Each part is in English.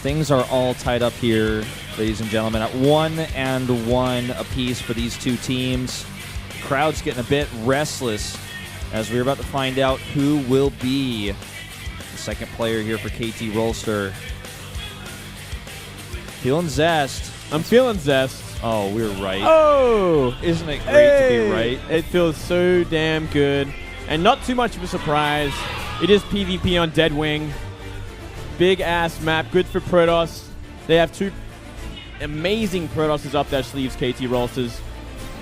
Things are all tied up here, ladies and gentlemen, at 1-1 apiece for these two teams. The crowd's getting a bit restless as we're about to find out who will be the second player here for KT Rolster. Feeling Zest. I'm feeling Zest. Oh, we're right. Oh! Isn't it great to be right? It feels so damn good. And not too much of a surprise. It is PvP on Deadwing. Big-ass map, good for Protoss. They have two amazing Protosses up their sleeves, KT Rolsters.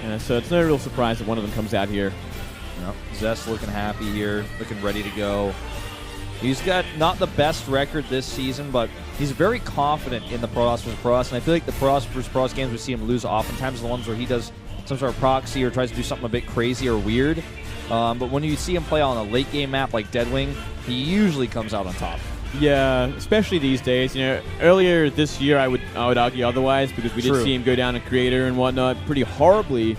Yeah, so it's no real surprise that one of them comes out here. Yep. Zest looking happy here, looking ready to go. He's got not the best record this season, but he's very confident in the Protoss versus Protoss, and I feel like the Protoss versus Protoss games we see him lose oftentimes are the ones where he does some sort of proxy or tries to do something a bit crazy or weird. But when you see him play on a late-game map like Deadwing, he usually comes out on top. Yeah, especially these days. You know, earlier this year I would argue otherwise because we did see him go down a creator and whatnot pretty horribly,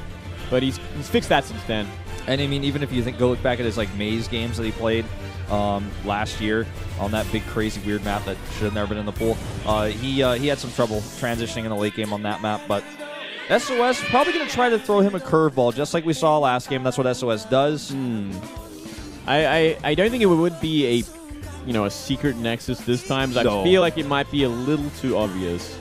but he's fixed that since then. And I mean, even if you go look back at his maze games that he played last year on that big crazy weird map that should have never been in the pool, he had some trouble transitioning in the late game on that map. But SOS probably going to try to throw him a curveball just like we saw last game. That's what SOS does. I don't think it would be a secret nexus this time. No. I feel like it might be a little too obvious.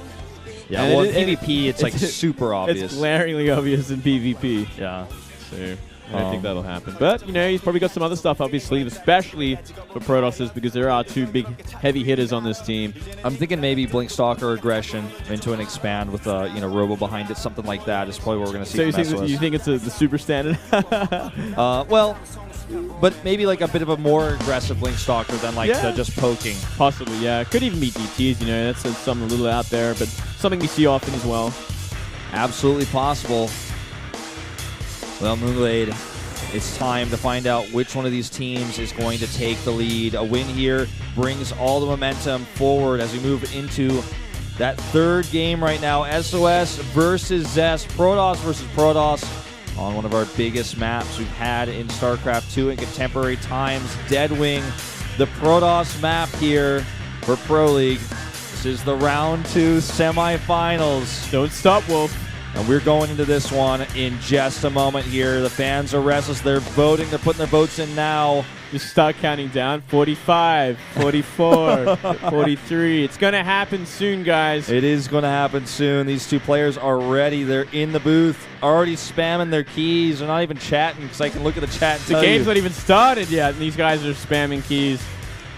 Yeah, and well, in PvP, it's like super obvious. It's glaringly obvious in PvP. Yeah. So I don't think that'll happen. But, you know, he's probably got some other stuff up his sleeve, especially for Protosses, because there are two big heavy hitters on this team. I'm thinking maybe Blink Stalker aggression into an expand with a Robo behind it, something like that is probably what we're going to see. So you think it's the super standard? Well, but maybe like a bit of a more aggressive Blink Stalker than just poking. Possibly, yeah. Could even beat DTs, you know. That's something a little out there, but something we see often as well. Absolutely possible. Well, Moonglade, it's time to find out which one of these teams is going to take the lead. A win here brings all the momentum forward as we move into that third game right now. SOS versus Zest. Protoss versus Protoss on one of our biggest maps we've had in StarCraft 2 in contemporary times. Deadwing, the Protoss map here for Pro League. This is the round 2 semifinals. Don't stop, Wolf. And we're going into this one in just a moment here. The fans are restless. They're voting. They're putting their votes in now. Just start counting down. 45, 44, 43. It's going to happen soon, guys. It is going to happen soon. These two players are ready. They're in the booth, already spamming their keys. They're not even chatting because I can look at the chat and the game's not even started yet, and these guys are spamming keys.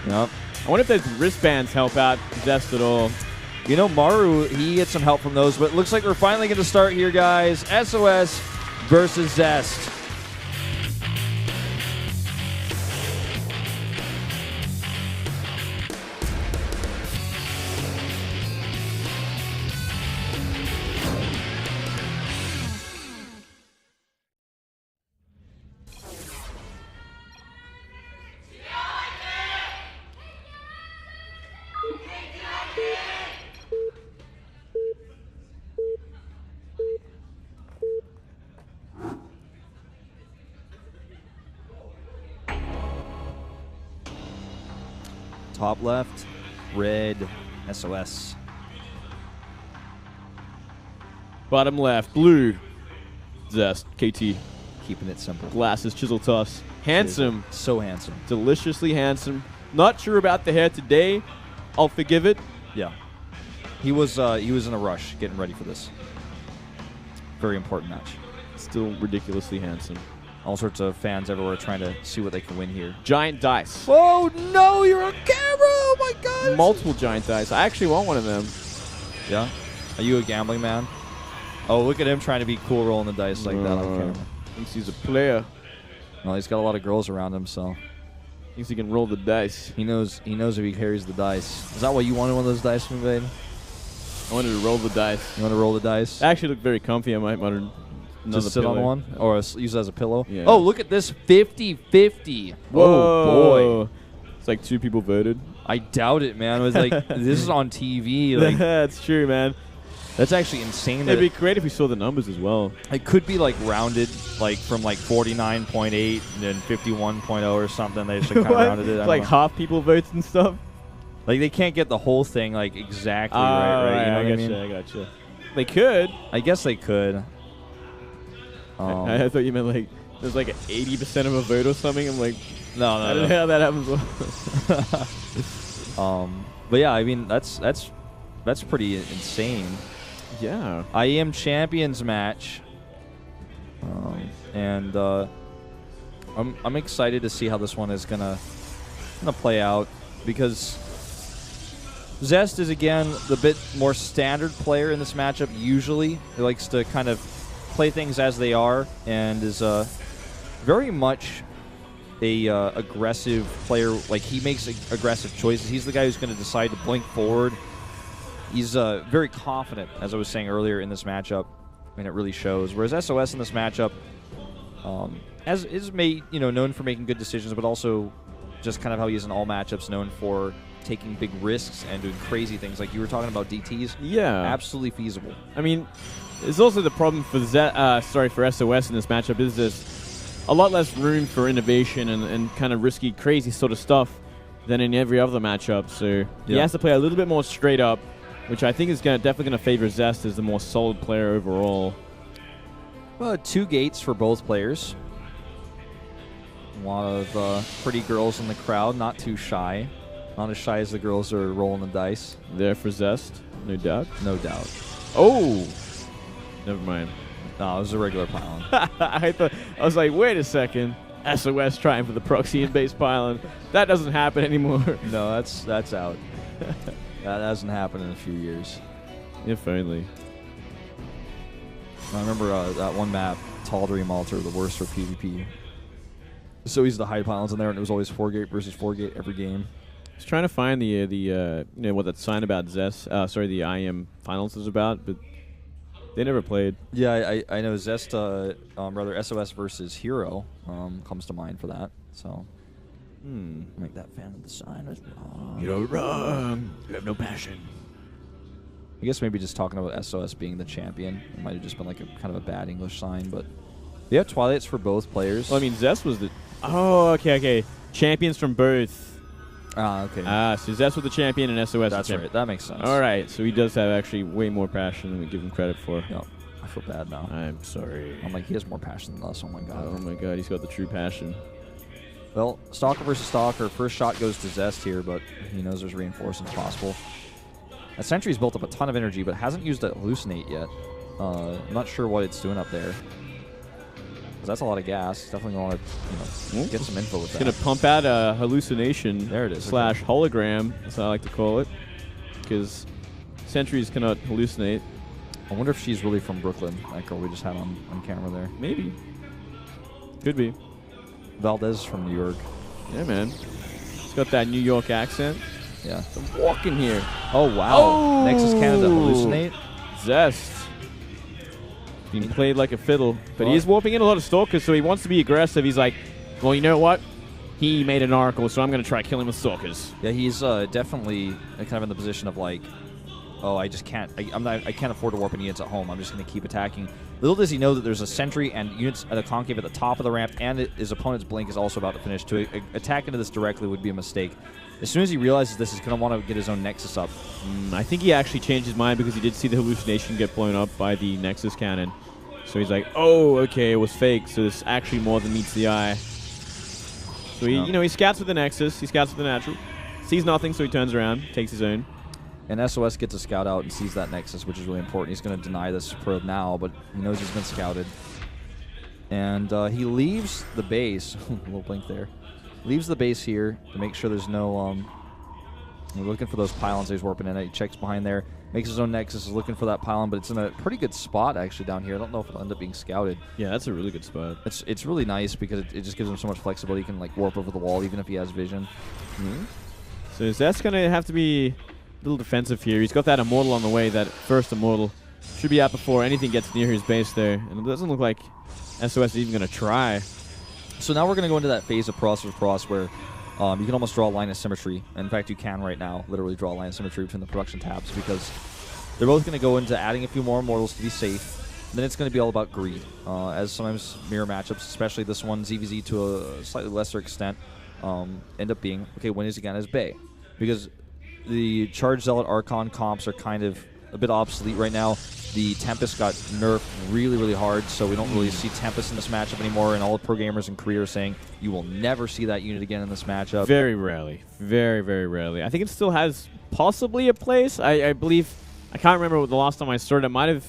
Yep. I wonder if those wristbands help out Zest at all. You know, Maru, he gets some help from those, but it looks like we're finally going to start here, guys. SOS versus Zest. Top left, red, SOS. Bottom left, blue, Zest, KT. Keeping it simple. Glasses, chisel toss. Handsome. So handsome. Deliciously handsome. Not sure about the hair today. I'll forgive it. Yeah. He was in a rush getting ready for this. Very important match. Still ridiculously handsome. All sorts of fans everywhere trying to see what they can win here. Giant dice. Oh, no, you're on camera. Oh, my God. Multiple giant dice. I actually want one of them. Yeah? Are you a gambling man? Oh, look at him trying to be cool rolling the dice like that on camera. Thinks he's a player. Well, he's got a lot of girls around him, so. Thinks he can roll the dice. He knows if he carries the dice. Is that why you wanted one of those dice, Moonglade? I wanted to roll the dice. You want to roll the dice? It actually looked very comfy. I might want to just sit on one? Or use it as a pillow? Yeah. Oh, look at this 50-50. Whoa. Oh, boy. It's like 2 people voted. I doubt it, man. It was like, this is on TV. Like, that's true, man. That's actually insane. It'd be great if we saw the numbers as well. It could be like rounded, like from like 49.8 and then 51.0 or something. They just kind of rounded it. Like half people votes and stuff. Like, they can't get the whole thing, like, exactly right? You know what I mean? I gotcha. They could. I guess they could. I thought you meant, like, there's, like, 80% of a vote or something. I'm like, no. I don't know how that happens. But, yeah, I mean, that's pretty insane. Yeah. IEM Champions match. And I'm excited to see how this one is gonna play out, because Zest is, again, the bit more standard player in this matchup. Usually he likes to kind of play things as they are, and is very much a aggressive player. Like, he makes aggressive choices. He's the guy who's going to decide to blink forward. He's very confident, as I was saying earlier, in this matchup, and it really shows. Whereas SOS in this matchup is known for making good decisions, but also just kind of how he is in all matchups, known for taking big risks and doing crazy things. Like you were talking about DTs. Yeah. Absolutely feasible. I mean, there's also the problem for for SOS in this matchup is there's a lot less room for innovation and kind of risky, crazy sort of stuff than in every other matchup. So he has to play a little bit more straight up, which I think is definitely going to favor Zest as the more solid player overall. Well, 2 gates for both players. A lot of pretty girls in the crowd, not too shy. Not as shy as the girls are rolling the dice. There for Zest, no doubt. No doubt. Oh! Never mind. No, it was a regular pylon. I was like, wait a second. SOS trying for the proxy and base pylon. That doesn't happen anymore. No, that's out. That hasn't happened in a few years. If only. I remember that one map, Tall Dream Altar, the worst for PvP. So easy to hide pylons in there, and it was always 4-gate versus 4-gate every game. I was trying to find what that sign about Zest, the IM finals is about, but they never played. Yeah, I know Zest, rather SOS versus Hero comes to mind for that. So, make that fan of the sign is wrong. You're wrong. You have no passion. I guess maybe just talking about SOS being the champion, it might have just been like a kind of a bad English sign, but yeah, Twilights for both players. Well, I mean, Zest was the... Oh, okay. Champions from both. Okay. So Zest was the champion and SOS That's right. That makes sense. All right, so he does have actually way more passion than we give him credit for. Yep. I feel bad now. I'm sorry. I'm like, he has more passion than us. Oh, my God. Oh, my God. He's got the true passion. Well, Stalker versus Stalker. First shot goes to Zest here, but he knows there's reinforcements possible. That Sentry's built up a ton of energy, but hasn't used that Hallucinate yet. I'm not sure what it's doing up there. That's a lot of gas. Definitely going to get some info with that. It's going to pump out a hallucination. There it is. / hologram. That's what I like to call it. Because sentries cannot hallucinate. I wonder if she's really from Brooklyn. That girl we just had on camera there. Maybe. Could be. Valdez from New York. Yeah, man. It's got that New York accent. Yeah. I'm walking here. Oh, wow. Oh! Nexus Canada hallucinate. Zest. Being played like a fiddle. But he is warping in a lot of Stalkers, so he wants to be aggressive. He's like, well, you know what? He made an Oracle, so I'm going to try killing him with Stalkers. Yeah, he's definitely kind of in the position of like, oh, I just can't. I can't afford to warp any units at home. I'm just going to keep attacking. Little does he know that there's a sentry and units at a concave at the top of the ramp, and his opponent's blink is also about to finish. To attack into this directly would be a mistake. As soon as he realizes this, he's going to want to get his own Nexus up. I think he actually changed his mind because he did see the hallucination get blown up by the Nexus cannon. So he's like, oh, okay, it was fake, so this actually more than meets the eye. So he scouts with the Nexus, he scouts with the natural, sees nothing, so he turns around, takes his own. And SOS gets a scout out and sees that Nexus, which is really important. He's going to deny this probe now, but he knows he's been scouted. And he leaves the base, a little blink there, leaves the base here to make sure there's no, looking for those pylons he's warping in. He checks behind there, makes his own Nexus, is looking for that pylon, but it's in a pretty good spot actually down here. I don't know if it'll end up being scouted. Yeah, that's a really good spot. It's really nice because it just gives him so much flexibility. He can like warp over the wall even if he has vision. So Zest's going to have to be a little defensive here. He's got that Immortal on the way, that first Immortal. Should be out before anything gets near his base there. And it doesn't look like SOS is even going to try. So now we're going to go into that phase of Pros versus Pros where you can almost draw a line of symmetry. In fact, you can right now literally draw a line of symmetry between the production tabs because they're both going to go into adding a few more Immortals to be safe. And then it's going to be all about greed. As sometimes mirror matchups, especially this one, ZVZ to a slightly lesser extent, end up being, okay, when is he going to his Bay? Because the Charge Zealot Archon comps are kind of a bit obsolete right now. The Tempest got nerfed really, really hard, so we don't really see Tempest in this matchup anymore, and all the pro gamers in Korea are saying you will never see that unit again in this matchup. Very rarely. Very, very rarely. I think it still has possibly a place. I believe, I can't remember the last time I saw it. It might have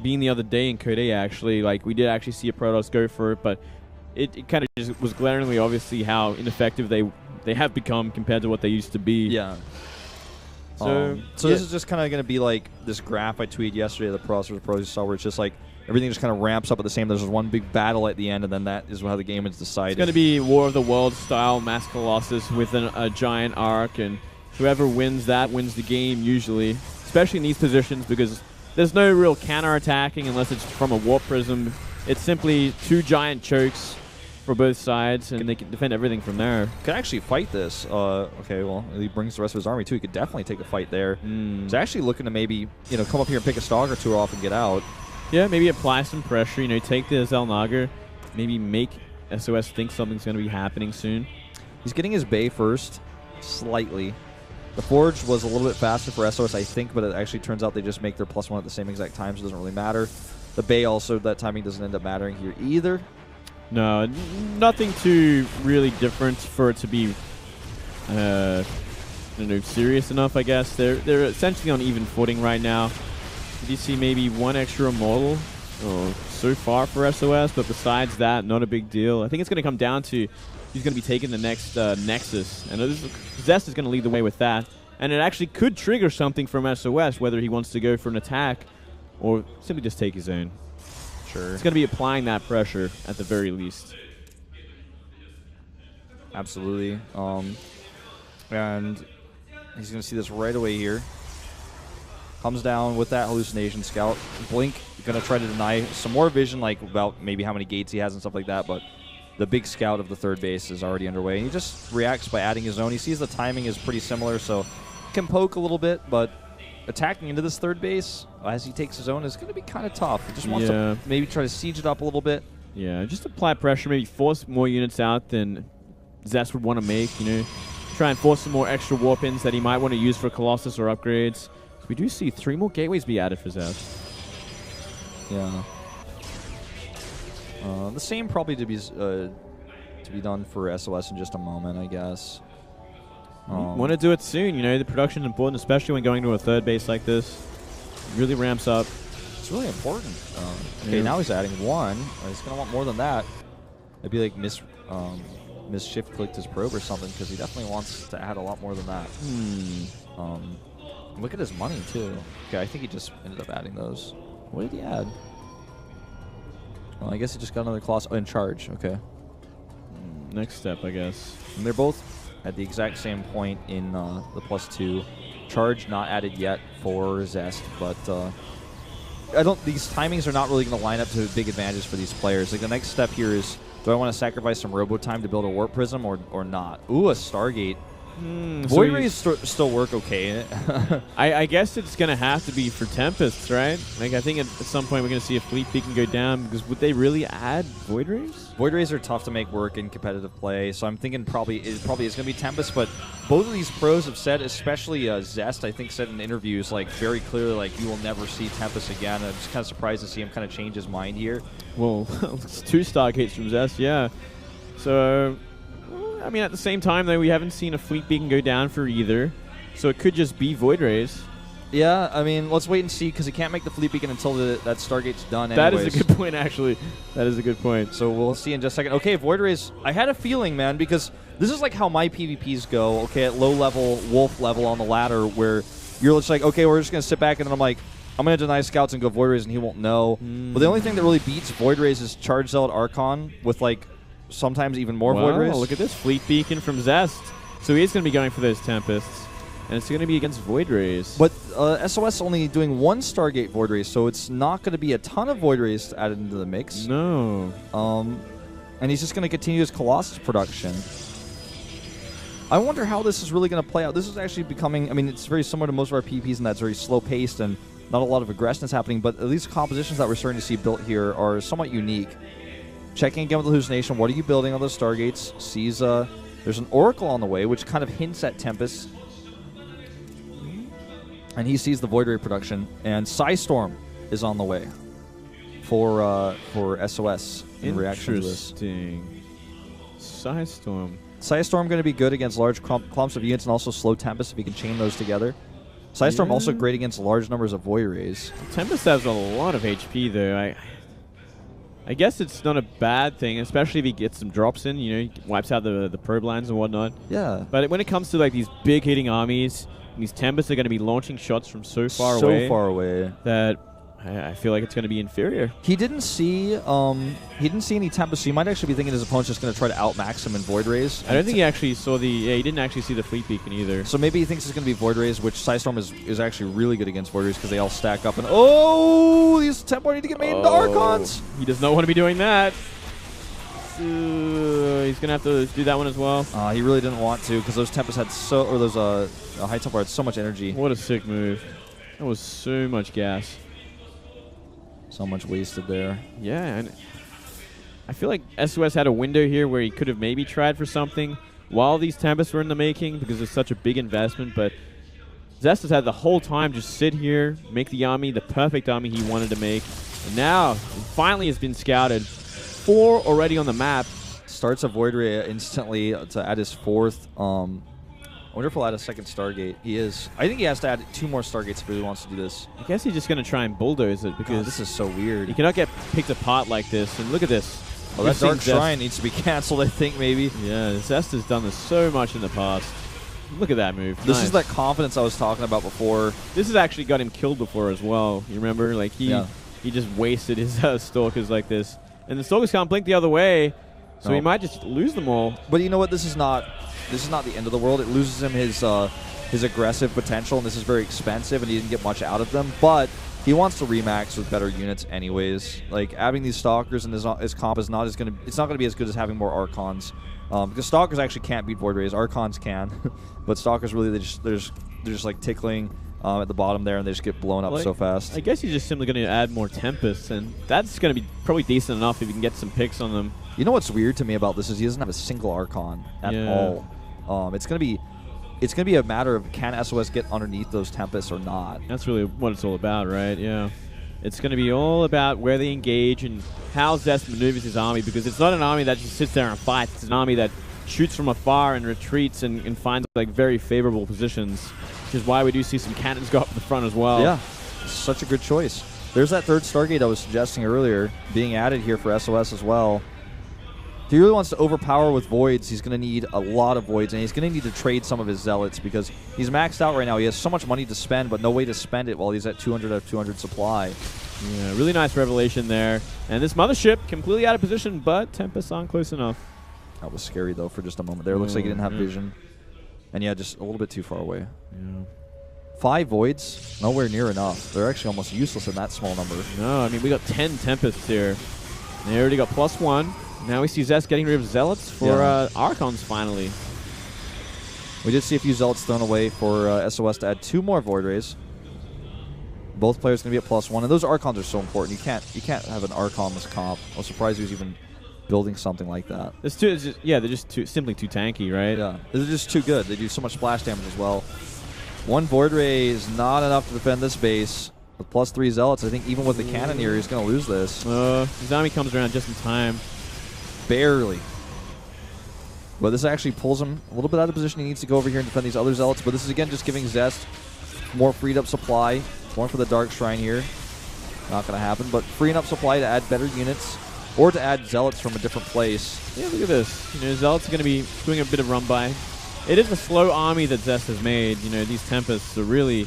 been the other day in Korea, actually. Like, we did actually see a Protoss go for it, but it kind of just was glaringly obviously how ineffective they have become compared to what they used to be. Yeah. So this is just kind of going to be like this graph I tweeted yesterday, the Pros versus Pros you saw, where it's just like everything just kind of ramps up at the same. There's one big battle at the end, and then that is how the game is decided. It's going to be War of the Worlds style Mass Colossus with a giant arc, and whoever wins that wins the game usually, especially in these positions because there's no real counter-attacking unless it's from a Warp Prism. It's simply 2 giant chokes for both sides, and they can defend everything from there. Could actually fight this. Okay, well, he brings the rest of his army too. He could definitely take a fight there. He's actually looking to maybe, come up here and pick a Stalker or 2 off and get out. Yeah, maybe apply some pressure. Take the Zelnaga, maybe make SOS think something's going to be happening soon. He's getting his Bay first, slightly. The Forge was a little bit faster for SOS, I think, but it actually turns out they just make their +1 at the same exact time, so it doesn't really matter. The Bay also, that timing doesn't end up mattering here either. No, nothing too really different for it to be serious enough, I guess. They're essentially on even footing right now. Did you see maybe 1 extra Immortal so far for SOS, but besides that, not a big deal. I think it's going to come down to who's going to be taking the next Nexus, and Zest is going to lead the way with that. And it actually could trigger something from SOS, whether he wants to go for an attack or simply just take his own. Sure. It's going to be applying that pressure at the very least. Absolutely. And he's going to see this right away here. Comes down with that Hallucination Scout. Blink going to try to deny some more vision, like about maybe how many gates he has and stuff like that, but the big scout of the 3rd base is already underway. And he just reacts by adding his own. He sees the timing is pretty similar, so can poke a little bit, but attacking into this 3rd base as he takes his own is going to be kind of tough. He just wants to maybe try to siege it up a little bit. Yeah, just apply pressure, maybe force more units out than Zest would want to make, Try and force some more extra warp-ins that he might want to use for Colossus or upgrades. We do see 3 more gateways be added for Zest. Yeah. The same probably to be done for SOS in just a moment, I guess. Want to do it soon, the production is important, especially when going to a 3rd base like this. It really ramps up. It's really important. Okay, now he's adding 1. He's going to want more than that. It'd be like Shift clicked his probe or something, because he definitely wants to add a lot more than that. Look at his money, too. Okay, I think he just ended up adding those. What did he add? Well, I guess he just got another Colossus in charge. Okay. Next step, I guess. And they're both at the exact same point in the +2. Charge not added yet for Zest, but these timings are not really going to line up to big advantages for these players. Like, the next step here is, do I want to sacrifice some Robo time to build a Warp Prism or not? Ooh, a Stargate. Void Rays still work okay. I guess it's going to have to be for Tempests, right? Like, I think at some point we're going to see a Fleet Beacon go down, because would they really add Void Rays? Void Rays are tough to make work in competitive play, so I'm thinking probably is going to be Tempest, but both of these pros have said, especially Zest, I think said in interviews, like, very clearly, like, you will never see Tempest again. I'm just kind of surprised to see him kind of change his mind here. Well, it's 2 Stargates from Zest, yeah. So, I mean, at the same time, though, we haven't seen a Fleet Beacon go down for either, so it could just be Void Rays. Yeah, I mean, let's wait and see, because he can't make the Fleet Beacon until that Stargate's done anyways. That is a good point, actually. That is a good point. So we'll see in just a second. Okay, Void Rays, I had a feeling, man, because this is like how my PvPs go, okay, at low level, Wolf level on the ladder, where you're just like, okay, we're just going to sit back, and then I'm like, I'm going to deny scouts and go Void Rays, and he won't know. But the only thing that really beats Void Rays is Charge Zealot Archon with, like, sometimes even more Void Rays. Look at this Fleet Beacon from Zest. So he's going to be going for those Tempests. And it's going to be against Void Rays. But SOS only doing 1 Stargate Void Rays, so it's not going to be a ton of Void Rays added into the mix. No. And he's just going to continue his Colossus production. I wonder how this is really going to play out. This is actually becoming, I mean, it's very similar to most of our PvPs in that it's very slow-paced and not a lot of aggression is happening, but at least the compositions that we're starting to see built here are somewhat unique. Checking again with the Hallucination. What are you building on those Stargates? Sees there's an Oracle on the way, which kind of hints at Tempest. And he sees the Void Ray production, and Psystorm is on the way for SOS in reaction to this. Interesting. Psystorm. Psystorm going to be good against large clumps of units and also slow Tempest if he can chain those together. Psystorm also great against large numbers of Void Rays. Tempest has a lot of HP though. I guess it's not a bad thing, especially if he gets some drops in. You know, he wipes out the probe lines and whatnot. Yeah. But when it comes to like these big hitting armies, these Tempests are going to be launching shots from so far away that I feel like it's going to be inferior. He didn't see any Tempest, so you might actually be thinking his opponent's just going to try to outmax him in Void Rays. I don't think he actually saw the... Yeah, he didn't actually see the Fleet Beacon either. So maybe he thinks it's going to be Void Rays, which Psystorm is actually really good against Void Rays because they all stack up. And oh, these Templar need to get made into Archons. He does not want to be doing that. He's going to have to do that one as well. He really didn't want to because those Tempests had those High Templar had so much energy. What a sick move. That was so much gas. So much wasted there. Yeah, and I feel like SOS had a window here where he could have maybe tried for something while these Tempests were in the making because it's such a big investment, but Zest has had the whole time just sit here, make the army the perfect army he wanted to make, and now it finally has been scouted. 4 already on the map. Starts a Void Ray instantly to add his 4th. I wonder if he'll add a second Stargate. He is. I think he has to add 2 more Stargates if he really wants to do this. I guess he's just going to try and bulldoze it because... God, this is so weird. He cannot get picked apart like this. And look at this. Oh, that Dark Shrine needs to be canceled, I think, maybe. Yeah, Zest has done this so much in the past. Look at that move. This is that confidence I was talking about before. This has actually got him killed before as well. You remember? Like, he just wasted his Stalkers like this. And the Stalkers can't blink the other way, so he might just lose them all. But you know what? This is not the end of the world. It loses him his aggressive potential, and this is very expensive, and he didn't get much out of them. But he wants to remax with better units anyways. Like, having these Stalkers in his comp is not going to be as good as having more Archons. Because Stalkers actually can't beat Void Rays. Archons can. But Stalkers really, they're just like tickling at the bottom there, and they just get blown up so fast. I guess he's just simply going to add more Tempests, and that's going to be probably decent enough if you can get some picks on them. You know what's weird to me about this is he doesn't have a single Archon at all. It's gonna be a matter of can SOS get underneath those Tempests or not. That's really what it's all about, right? Yeah. It's going to be all about where they engage and how Zest maneuvers his army, because it's not an army that just sits there and fights. It's an army that shoots from afar and retreats and finds like very favorable positions, which is why we do see some cannons go up the front as well. Yeah, such a good choice. There's that 3rd Stargate I was suggesting earlier being added here for SOS as well. If he really wants to overpower with Voids, he's going to need a lot of Voids, and he's going to need to trade some of his Zealots because he's maxed out right now. He has so much money to spend, but no way to spend it while he's at 200 out of 200 supply. Yeah, really nice revelation there. And this Mothership completely out of position, but Tempest aren't close enough. That was scary, though, for just a moment there. Looks like he didn't have vision. And yeah, just a little bit too far away. Yeah. 5 Voids, nowhere near enough. They're actually almost useless in that small number. No, I mean, we got 10 Tempests here. They already got +1. Now we see Zest getting rid of Zealots for Archons finally. We did see a few Zealots thrown away for SOS to add 2 more Void Rays. Both players going to be at +1, and those Archons are so important. You can't have an Archonless comp. I was surprised he was even building something like that. They're just simply too tanky, right? Yeah, they're just too good. They do so much splash damage as well. 1 Void Ray is not enough to defend this base. With +3 Zealots, I think even with the Cannoneer, he's going to lose this. His army comes around just in time. Barely. But this actually pulls him a little bit out of position. He needs to go over here and defend these other Zealots. But this is, again, just giving Zest more freed up supply. Going for the Dark Shrine here. Not going to happen. But freeing up supply to add better units or to add Zealots from a different place. Yeah, look at this. You know, Zealots are going to be doing a bit of run-by. It is a slow army that Zest has made. You know, these Tempests are really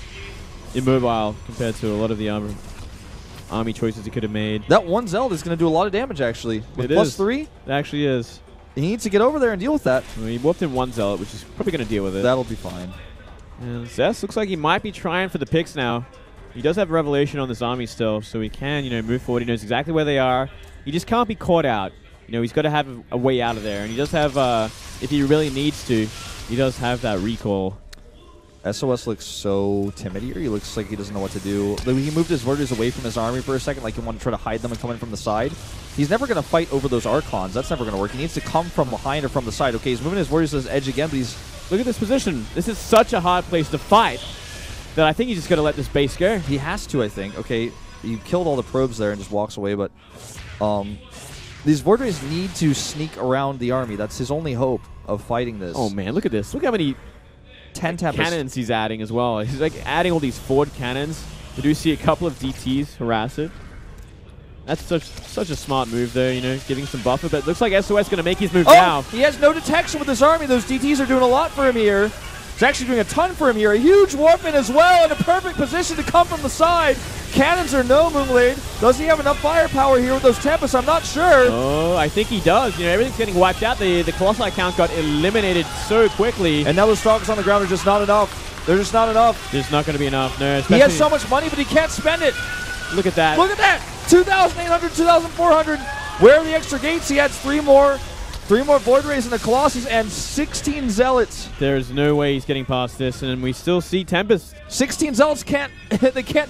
immobile compared to a lot of the other army choices he could have made. That 1 Zealot is going to do a lot of damage, actually. With +3? It actually is. He needs to get over there and deal with that. I mean, he warped in 1 Zealot, which is probably going to deal with it. That'll be fine. And Zest looks like he might be trying for the picks now. He does have Revelation on this army still, so he can, you know, move forward. He knows exactly where they are. He just can't be caught out. You know, he's got to have a way out of there. And he does have, if he really needs to, he does have that recall. SOS looks so timid here. He looks like he doesn't know what to do. Like, he moved his Voiders away from his army for a second, like he wanted to try to hide them and come in from the side. He's never going to fight over those Archons. That's never going to work. He needs to come from behind or from the side. Okay, he's moving his Voiders to his edge again, but he's... Look at this position. This is such a hard place to fight. that I think he's just got to let this base go. He has to, I think. Okay, he killed all the probes there and just walks away, but these Void Rays need to sneak around the army. That's his only hope of fighting this. Oh, man, look at this. Look how many 10 Tempest cannons he's adding as well. He's like adding all these forward cannons. We do see a couple of DTs harass it. That's such a smart move there, you know, giving some buffer. But it looks like SOS going to make his move now. He has no detection with his army. Those DTs are doing a lot for him here. It's actually doing a ton for him here. A huge warp in as well, in a perfect position to come from the side. Cannons or no, Moonblade. Does he have enough firepower here with those Tempests? I'm not sure. Oh, I think he does. You know, everything's getting wiped out. The Colossi count got eliminated so quickly. And now those Stalkers on the ground are just not enough. They're just not enough. There's not going to be enough. No, he has so much money, but he can't spend it. Look at that. Look at that. 2,800, 2,400. Where are the extra gates? He adds three more Void Rays in the Colossus and 16 Zealots. There's no way he's getting past this, and we still see Tempest. 16 Zealots can't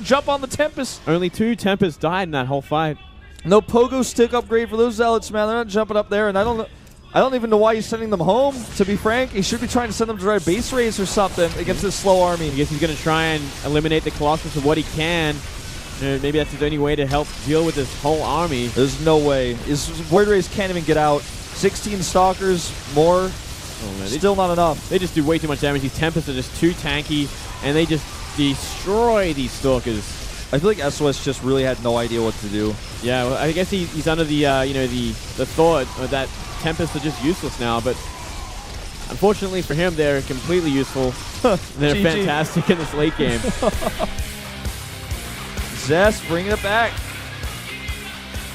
jump on the Tempest. Only 2 Tempests died in that whole fight. No pogo stick upgrade for those Zealots, man. They're not jumping up there, and I don't even know why he's sending them home, to be frank. He should be trying to send them to try base raise or something against this slow army. I guess he's going to try and eliminate the Colossus of what he can. Maybe that's his only way to help deal with this whole army. There's no way. His Void Rays can't even get out. 16 Stalkers, more. Oh, man. Still not enough. They just do way too much damage. These Tempests are just too tanky, and they just destroy these Stalkers. I feel like SOS just really had no idea what to do. Yeah, well, I guess he's under the the thought that Tempests are just useless now, but unfortunately for him, they're completely useful. They're GG. fantastic in this late game. Zest bringing it back.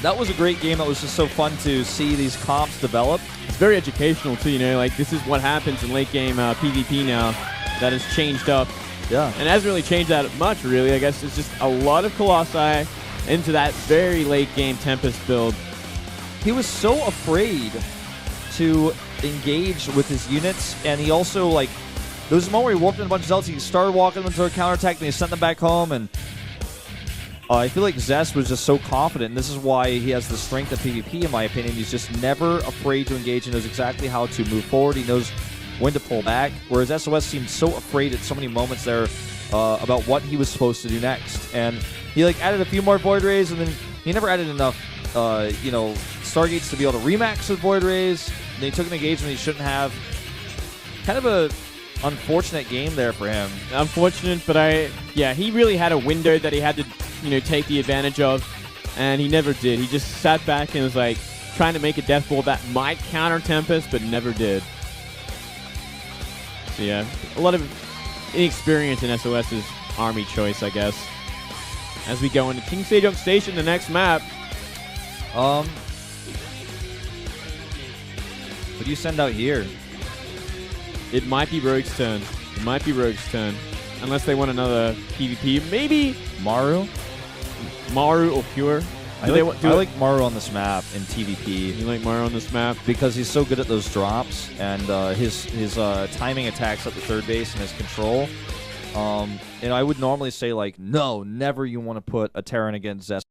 That was a great game. That was just so fun to see these comps develop. It's very educational too, you know, like this is what happens in late game PvP now that has changed up. Yeah. And it hasn't really changed that much, really. I guess it's just a lot of Colossi into that very late game Tempest build. He was so afraid to engage with his units, and he also, like, there was a moment where he warped in a bunch of Zealots. He started walking them into a counterattack, and he sent them back home, and I feel like Zest was just so confident, and this is why he has the strength of PvP, in my opinion. He's just never afraid to engage. He knows exactly how to move forward. He knows when to pull back, whereas SOS seemed so afraid at so many moments there about what he was supposed to do next. And he, like, added a few more Void Rays, and then he never added enough, Stargates to be able to remax with Void Rays. And then he took an engagement he shouldn't have. Kind of a unfortunate game there for him. Unfortunate, but he really had a window that he had to, take the advantage of, and he never did. He just sat back and was like trying to make a death ball that might counter Tempest, but never did. So yeah, a lot of inexperience in SOS's army choice, I guess. As we go into King Sejong Station, the next map. What do you send out here? It might be Rogue's turn. It might be Rogue's turn. Unless they want another PvP. Maybe Maru or Pure. I like Maru on this map in TvP. You like Maru on this map? Because he's so good at those drops, and his timing attacks at the third base and his control. And I would normally say, like, no, never you want to put a Terran against Zest.